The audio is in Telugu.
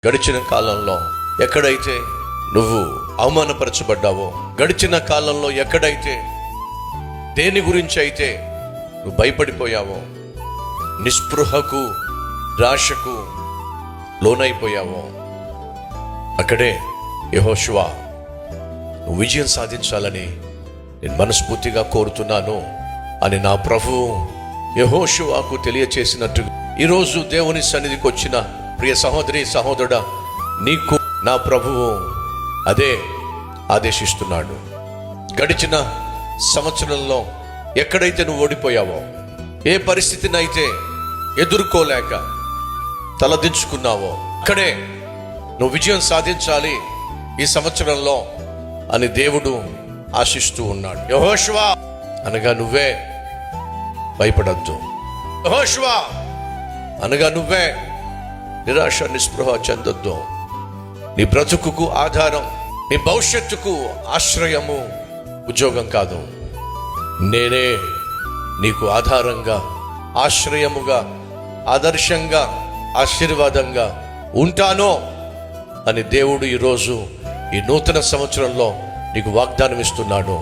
గడిచిన కాలంలో ఎక్కడైతే నువ్వు అవమానపరచబడ్డావో, గడిచిన కాలంలో ఎక్కడైతే దేని గురించి అయితే నువ్వు భయపడిపోయావో, నిస్పృహకు నిరాశకు లోనైపోయావో, అక్కడే యెహోషువ నువ్వు విజయం సాధించాలని నేను మనస్ఫూర్తిగా కోరుతున్నాను అని నా ప్రభువు యెహోషువకు తెలియచేసినట్టు ఈరోజు దేవుని సన్నిధికి వచ్చిన ప్రియ సహోదరి సహోదరుడా, నీకు నా ప్రభువు అదే ఆదేశిస్తున్నాడు. గడిచిన సంవత్సరంలో ఎక్కడైతే నువ్వు ఓడిపోయావో, ఏ పరిస్థితిని అయితే ఎదుర్కోలేక తలదించుకున్నావో, అక్కడే నువ్వు విజయం సాధించాలి ఈ సంవత్సరంలో అని దేవుడు ఆశిస్తూ ఉన్నాడు. యెహోషువ అనగా నువ్వే భయపడద్దు. యెహోషువ అనగా నువ్వే నిరాశ నిస్పృహ చెందొద్దు. నీ బ్రతుకుకు ఆధారం, నీ భవిష్యత్తుకు ఆశ్రయము ఉద్యోగం కాదు, నేనే నీకు ఆధారంగా, ఆశ్రయముగా, ఆదర్శంగా, ఆశీర్వాదంగా ఉంటానో అని దేవుడు ఈరోజు ఈ నూతన సంవత్సరంలో నీకు వాగ్దానం ఇస్తున్నాడు.